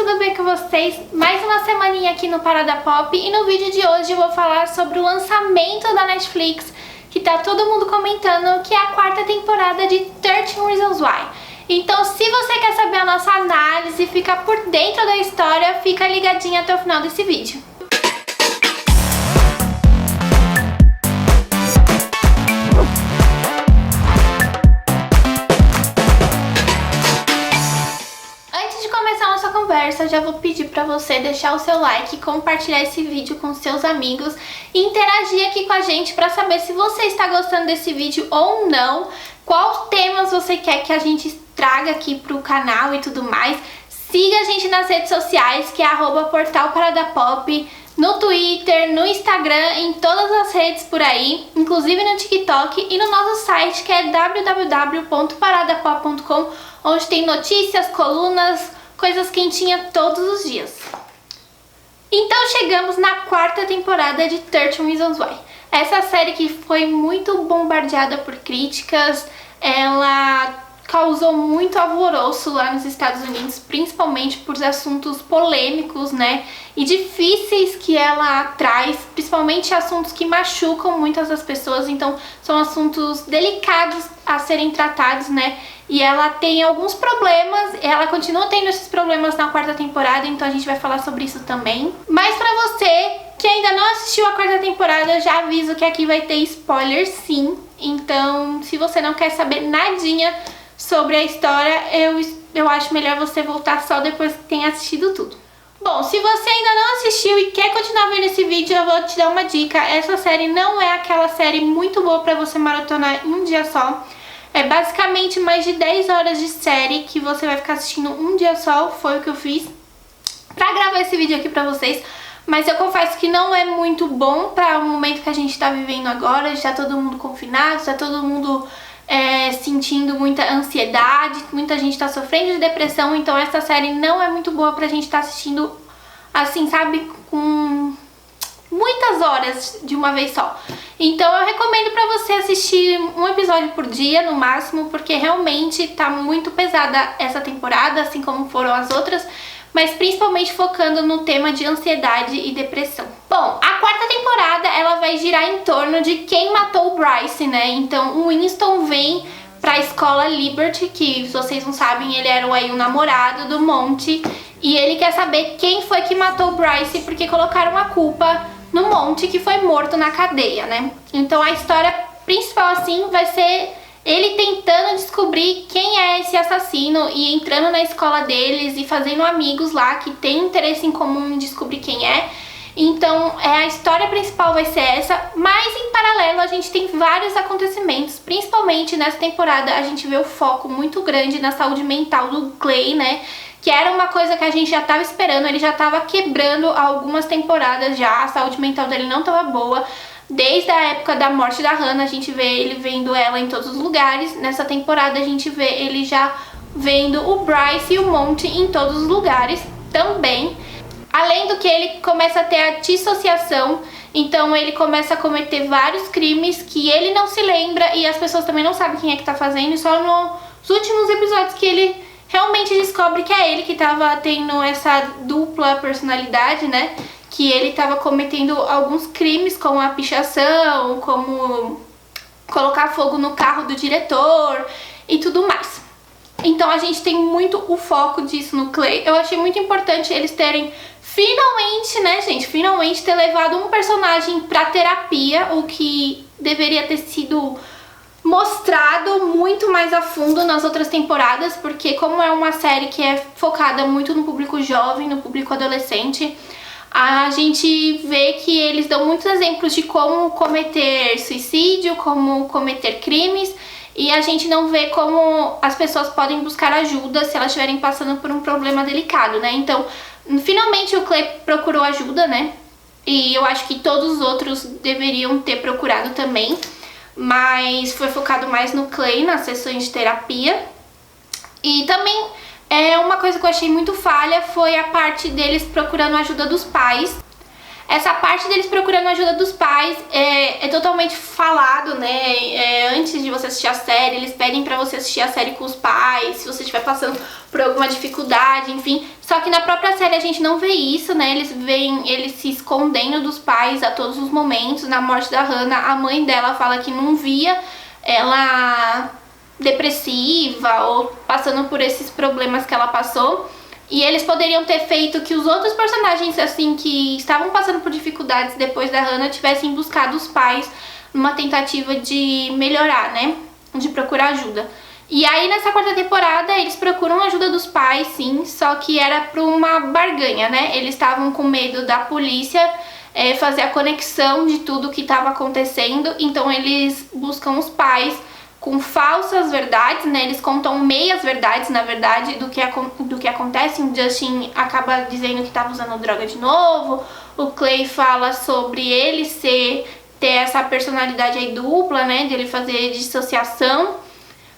tudo bem com vocês? Mais uma semaninha aqui no Parada Pop e no vídeo de hoje eu vou falar sobre o lançamento da Netflix que tá todo mundo comentando, que é a quarta temporada de 13 Reasons Why. Então, se você quer saber a nossa análise e ficar por dentro da história, fica ligadinha até o final desse vídeo. Eu já vou pedir pra você deixar o seu like, compartilhar esse vídeo com seus amigos e interagir aqui com a gente pra saber se você está gostando desse vídeo ou não, quais temas você quer que a gente traga aqui pro canal e tudo mais. Siga a gente nas redes sociais, que é @portalparadapop, no Twitter, no Instagram, em todas as redes por aí, inclusive no TikTok e no nosso site, que é www.paradapop.com, onde tem notícias, colunas, coisas quentinhas todos os dias. Então chegamos na quarta temporada de 13 Reasons Why. Essa série que foi muito bombardeada por críticas, ela causou muito alvoroço lá nos Estados Unidos, principalmente por assuntos polêmicos, né, e difíceis que ela traz, principalmente assuntos que machucam muitas das pessoas, então são assuntos delicados a serem tratados, né, e ela tem alguns problemas, ela continua tendo esses problemas na quarta temporada, então a gente vai falar sobre isso também. Mas pra você que ainda não assistiu a quarta temporada, já aviso que aqui vai ter spoiler sim, então se você não quer saber nadinha sobre a história, eu acho melhor você voltar só depois que tenha assistido tudo. Bom, se você ainda não assistiu e quer continuar vendo esse vídeo, eu vou te dar uma dica. Essa série não é aquela série muito boa pra você maratonar em um dia só. É basicamente mais de 10 horas de série que você vai ficar assistindo um dia só. Foi o que eu fiz pra gravar esse vídeo aqui pra vocês. Mas eu confesso que não é muito bom para o momento que a gente tá vivendo agora. Já tá todo mundo confinado, já todo mundo sentindo muita ansiedade, muita gente tá sofrendo de depressão, então essa série não é muito boa pra gente tá assistindo assim, sabe, com muitas horas de uma vez só. Então eu recomendo pra você assistir um episódio por dia no máximo, porque realmente tá muito pesada essa temporada, assim como foram as outras, mas principalmente focando no tema de ansiedade e depressão. Bom, a quarta temporada ela vai girar em torno de quem matou o Bryce, né? Então o Winston vem pra escola Liberty, que se vocês não sabem, ele era aí o namorado do Monty, e ele quer saber quem foi que matou o Bryce, porque colocaram a culpa no Monty, que foi morto na cadeia, né? Então a história principal, assim, vai ser ele tentando descobrir quem é esse assassino e entrando na escola deles e fazendo amigos lá que tem interesse em comum em descobrir quem é. Então a história principal vai ser essa, mas em paralelo a gente tem vários acontecimentos, principalmente nessa temporada a gente vê o foco muito grande na saúde mental do Clay, né? Que era uma coisa que a gente já tava esperando, ele já tava quebrando algumas temporadas já, a saúde mental dele não tava boa. Desde a época da morte da Hannah, a gente vê ele vendo ela em todos os lugares. Nessa temporada a gente vê ele já vendo o Bryce e o Monty em todos os lugares também. Além do que ele começa a ter a dissociação, então ele começa a cometer vários crimes que ele não se lembra e as pessoas também não sabem quem é que tá fazendo. E só nos últimos episódios que ele realmente descobre que é ele que tava tendo essa dupla personalidade, né? Que ele estava cometendo alguns crimes, como a pichação, como colocar fogo no carro do diretor e tudo mais. Então a gente tem muito o foco disso no Clay. Eu achei muito importante eles terem finalmente, né, gente, finalmente ter levado um personagem pra terapia, o que deveria ter sido mostrado muito mais a fundo nas outras temporadas, porque como é uma série que é focada muito no público jovem, no público adolescente, a gente vê que eles dão muitos exemplos de como cometer suicídio, como cometer crimes, e a gente não vê como as pessoas podem buscar ajuda se elas estiverem passando por um problema delicado, né? Então, finalmente o Clay procurou ajuda, né? E eu acho que todos os outros deveriam ter procurado também, mas foi focado mais no Clay, nas sessões de terapia. E também uma coisa que eu achei muito falha foi a parte deles procurando a ajuda dos pais. Essa parte deles procurando a ajuda dos pais é totalmente falado, né? Antes de você assistir a série, eles pedem pra você assistir a série com os pais, se você estiver passando por alguma dificuldade, enfim. Só que na própria série a gente não vê isso, né? Eles veem eles se escondendo dos pais a todos os momentos. Na morte da Hannah, a mãe dela fala que não via ela depressiva ou passando por esses problemas que ela passou. E eles poderiam ter feito que os outros personagens, assim, que estavam passando por dificuldades depois da Hannah tivessem buscado os pais numa tentativa de melhorar, né? De procurar ajuda. E aí nessa quarta temporada eles procuram a ajuda dos pais, sim, só que era pra uma barganha, né? Eles estavam com medo da polícia fazer a conexão de tudo que estava acontecendo, então eles buscam os pais com falsas verdades, né? Eles contam meias verdades, na verdade, do que acontece. O Justin acaba dizendo que estava usando droga de novo. O Clay fala sobre ele ter essa personalidade aí dupla, né? De ele fazer dissociação.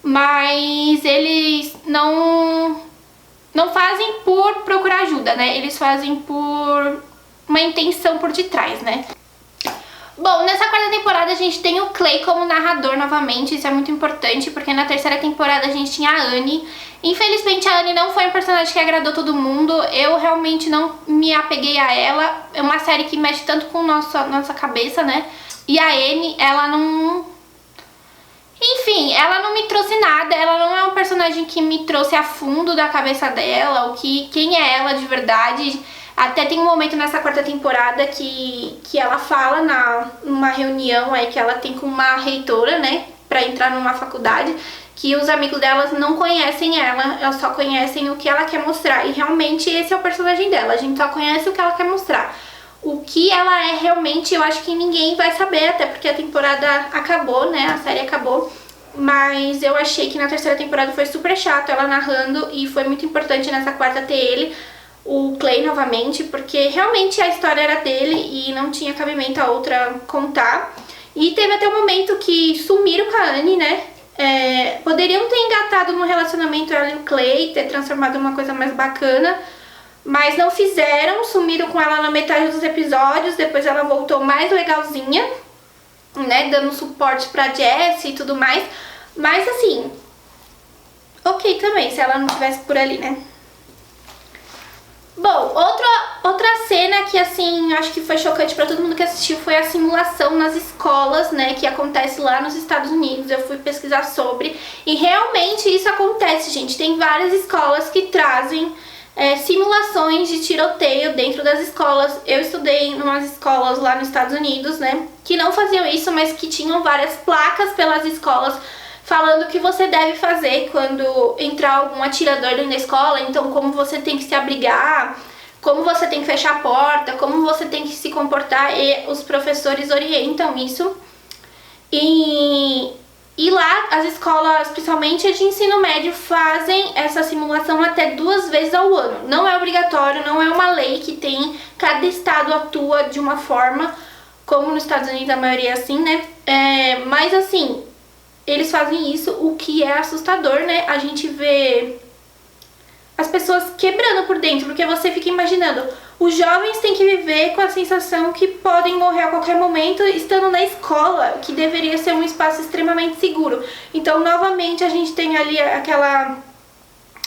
Mas eles não fazem por procurar ajuda, né? Eles fazem por uma intenção por detrás, né? Bom, nessa quarta temporada a gente tem o Clay como narrador novamente, isso é muito importante, porque na terceira temporada a gente tinha a Annie. Infelizmente a Annie não foi um personagem que agradou todo mundo, eu realmente não me apeguei a ela. É uma série que mexe tanto com nossa cabeça, né? E a Annie, ela não... Enfim, ela não me trouxe nada, ela não é um personagem que me trouxe a fundo da cabeça dela, quem é ela de verdade. Até tem um momento nessa quarta temporada que ela fala numa reunião aí que ela tem com uma reitora, né, pra entrar numa faculdade, que os amigos delas não conhecem ela, elas só conhecem o que ela quer mostrar. E realmente esse é o personagem dela, a gente só conhece o que ela quer mostrar. O que ela é realmente, eu acho que ninguém vai saber, até porque a temporada acabou, né, a série acabou. Mas eu achei que na terceira temporada foi super chato ela narrando, e foi muito importante nessa quarta ter ele, o Clay novamente, porque realmente a história era dele e não tinha cabimento a outra contar. E teve até um momento que sumiram com a Annie, né? Poderiam ter engatado no relacionamento ela e o Clay, ter transformado em uma coisa mais bacana, mas não fizeram, sumiram com ela na metade dos episódios. Depois ela voltou mais legalzinha, né, dando suporte pra Jess e tudo mais. Mas assim, ok também, se ela não estivesse por ali, né? Bom, outra cena que, assim, acho que foi chocante pra todo mundo que assistiu foi a simulação nas escolas, né, que acontece lá nos Estados Unidos. Eu fui pesquisar sobre e realmente isso acontece, gente. Tem várias escolas que trazem simulações de tiroteio dentro das escolas. Eu estudei em umas escolas lá nos Estados Unidos, né, que não faziam isso, mas que tinham várias placas pelas escolas falando o que você deve fazer quando entrar algum atirador dentro da escola. Então, como você tem que se abrigar, como você tem que fechar a porta, como você tem que se comportar, e os professores orientam isso. E lá, as escolas, principalmente de ensino médio, fazem essa simulação até 2 vezes ao ano. Não é obrigatório, não é uma lei que tem, cada estado atua de uma forma, como nos Estados Unidos a maioria é assim, né? Mas assim, eles fazem isso, o que é assustador, né? A gente vê as pessoas quebrando por dentro, porque você fica imaginando, os jovens têm que viver com a sensação que podem morrer a qualquer momento estando na escola, que deveria ser um espaço extremamente seguro. Então, novamente, a gente tem ali aquela...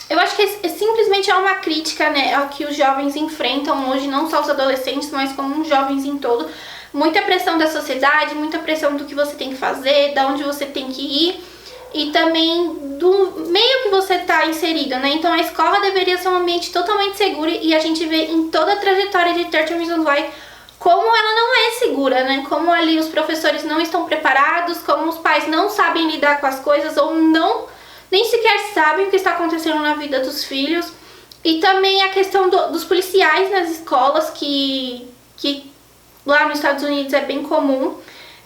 Eu acho que simplesmente é uma crítica, né, ao que os jovens enfrentam hoje, não só os adolescentes, mas como os jovens em todo. Muita pressão da sociedade, muita pressão do que você tem que fazer, da onde você tem que ir, e também do meio que você está inserido, né? Então a escola deveria ser um ambiente totalmente seguro, e a gente vê em toda a trajetória de 13 Reasons Why como ela não é segura, né? Como ali os professores não estão preparados, como os pais não sabem lidar com as coisas, ou nem sequer sabem o que está acontecendo na vida dos filhos. E também a questão dos policiais nas escolas, que lá nos Estados Unidos é bem comum,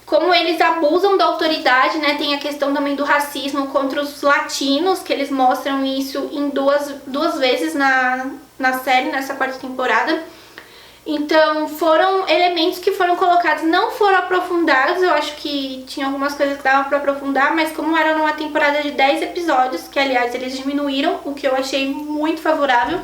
como eles abusam da autoridade, né? Tem a questão também do racismo contra os latinos, que eles mostram isso em duas vezes na série, nessa quarta temporada. Então foram elementos que foram colocados, não foram aprofundados. Eu acho que tinha algumas coisas que dava pra aprofundar, mas como era numa temporada de 10 episódios, que aliás eles diminuíram, o que eu achei muito favorável.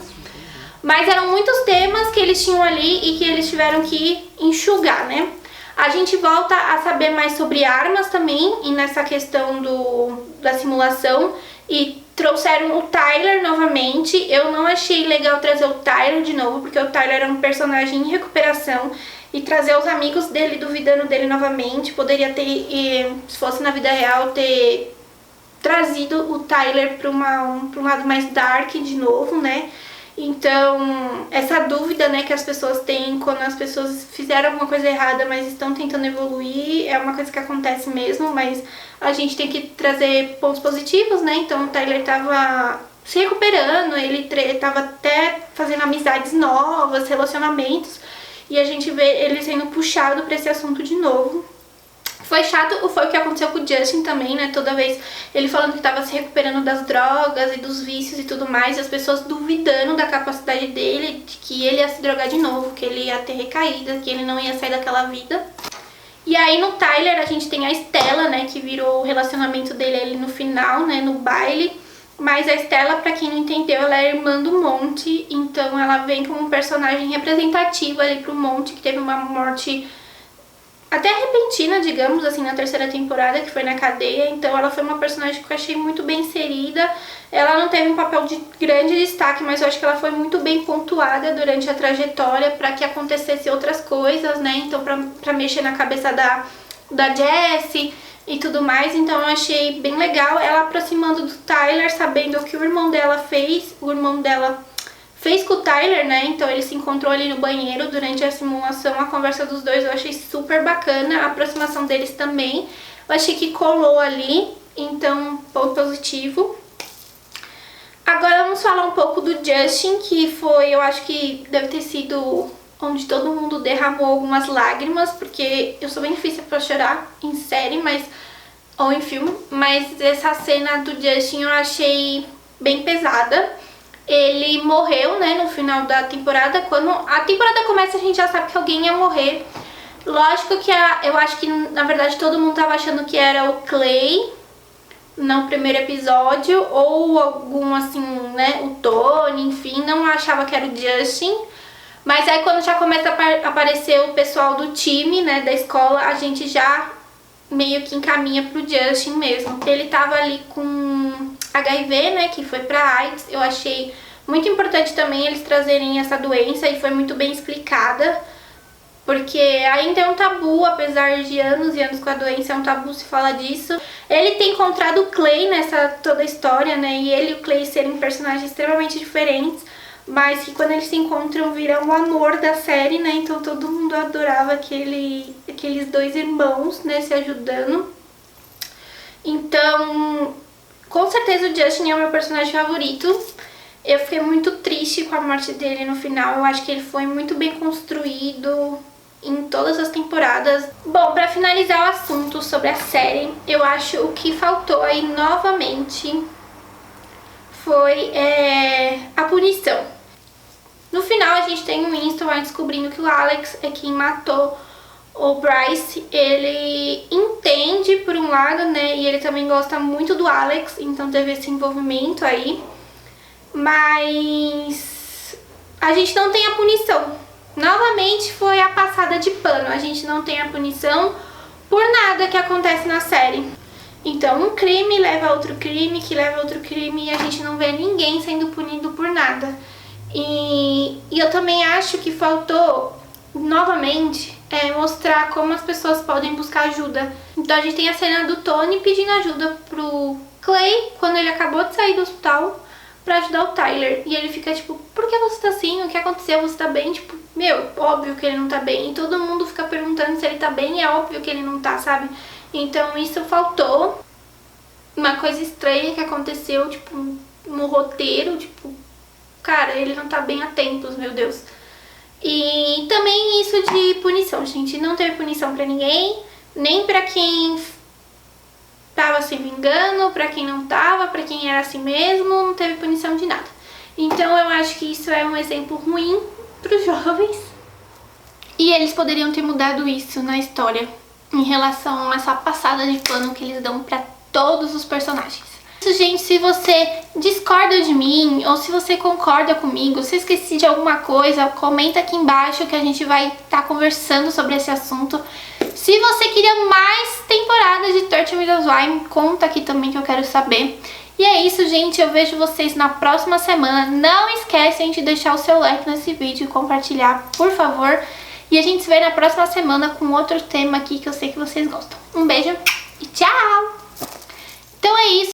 Mas eram muitos temas que eles tinham ali e que eles tiveram que enxugar, né? A gente volta a saber mais sobre armas também, e nessa questão da simulação, e trouxeram o Tyler novamente. Eu não achei legal trazer o Tyler de novo, porque o Tyler era um personagem em recuperação, e trazer os amigos dele duvidando dele novamente, poderia ter, se fosse na vida real, ter trazido o Tyler para um lado mais dark de novo, né? Então, essa dúvida, né, que as pessoas têm quando as pessoas fizeram alguma coisa errada, mas estão tentando evoluir, é uma coisa que acontece mesmo, mas a gente tem que trazer pontos positivos, né? Então, o Tyler tava se recuperando, ele tava até fazendo amizades novas, relacionamentos, e a gente vê ele sendo puxado para esse assunto de novo. Foi chato, foi o que aconteceu com o Justin também, né? Toda vez ele falando que tava se recuperando das drogas e dos vícios e tudo mais, e as pessoas duvidando da capacidade dele, de que ele ia se drogar de novo, que ele ia ter recaída, que ele não ia sair daquela vida. E aí no Tyler a gente tem a Stella, né? Que virou o relacionamento dele ali no final, né? No baile. Mas a Stella, pra quem não entendeu, ela é irmã do Monte, então ela vem como um personagem representativo ali pro Monte, que teve uma morte até repentina, digamos assim, na terceira temporada, que foi na cadeia. Então ela foi uma personagem que eu achei muito bem inserida. Ela não teve um papel de grande destaque, mas eu acho que ela foi muito bem pontuada durante a trajetória para que acontecesse outras coisas, né? Então pra mexer na cabeça da Jessie e tudo mais. Então eu achei bem legal ela aproximando do Tyler, sabendo o que o irmão dela fez. O irmão dela fez com o Tyler, né? Então ele se encontrou ali no banheiro durante a simulação. A conversa dos dois eu achei super bacana. A aproximação deles também. Eu achei que colou ali. Então, ponto positivo. Agora vamos falar um pouco do Justin, que foi, eu acho que deve ter sido onde todo mundo derramou algumas lágrimas, porque eu sou bem difícil pra chorar em série, ou em filme. Mas essa cena do Justin eu achei bem pesada. Ele morreu, né, no final da temporada. Quando a temporada começa, a gente já sabe que alguém ia morrer. Lógico que eu acho que, na verdade, todo mundo tava achando que era o Clay no primeiro episódio, ou algum, assim, né, o Tony, enfim, não achava que era o Justin. Mas aí quando já começa a aparecer o pessoal do time, né, da escola, a gente já meio que encaminha pro Justin mesmo. Ele tava ali com HIV, né, que foi pra AIDS. Eu achei muito importante também eles trazerem essa doença, e foi muito bem explicada, porque ainda é um tabu, apesar de anos e anos com a doença, é um tabu se falar disso. Ele tem encontrado o Clay nessa toda a história, né, e ele e o Clay serem personagens extremamente diferentes, mas que quando eles se encontram viram o amor da série, né, então todo mundo adorava aqueles dois irmãos, né, se ajudando. Então, com certeza o Justin é o meu personagem favorito. Eu fiquei muito triste com a morte dele no final. Eu acho que ele foi muito bem construído em todas as temporadas. Bom, pra finalizar o assunto sobre a série, eu acho o que faltou aí novamente foi a punição. No final a gente tem o Winston vai descobrindo que o Alex é quem matou o Bryce. Ele entende por um lado, né, e ele também gosta muito do Alex, então teve esse envolvimento aí. Mas a gente não tem a punição. Novamente foi a passada de pano. A gente não tem a punição por nada que acontece na série. Então um crime leva a outro crime, que leva a outro crime, e a gente não vê ninguém sendo punido por nada. E eu também acho que faltou, novamente, mostrar como as pessoas podem buscar ajuda. Então a gente tem a cena do Tony pedindo ajuda pro Clay, quando ele acabou de sair do hospital, pra ajudar o Tyler. E ele fica tipo, por que você tá assim? O que aconteceu? Você tá bem? Tipo, meu, óbvio que ele não tá bem. E todo mundo fica perguntando se ele tá bem, e é óbvio que ele não tá, sabe? Então isso faltou. Uma coisa estranha que aconteceu, tipo, no roteiro, tipo, cara, ele não tá bem há tempos, meu Deus. E também isso de punição, gente. Não teve punição pra ninguém, nem pra quem tava se vingando, pra quem não tava, pra quem era assim mesmo, não teve punição de nada. Então eu acho que isso é um exemplo ruim pros jovens. E eles poderiam ter mudado isso na história, em relação a essa passada de pano que eles dão pra todos os personagens. Gente, se você discorda de mim ou se você concorda comigo, se eu esqueci de alguma coisa, comenta aqui embaixo que a gente vai estar conversando sobre esse assunto. Se você queria mais temporadas de 13 Reasons Why, conta aqui também que eu quero saber. E é isso, gente, eu vejo vocês na próxima semana. Não esquecem de deixar o seu like nesse vídeo e compartilhar, por favor. E a gente se vê na próxima semana com outro tema aqui que eu sei que vocês gostam. Um beijo!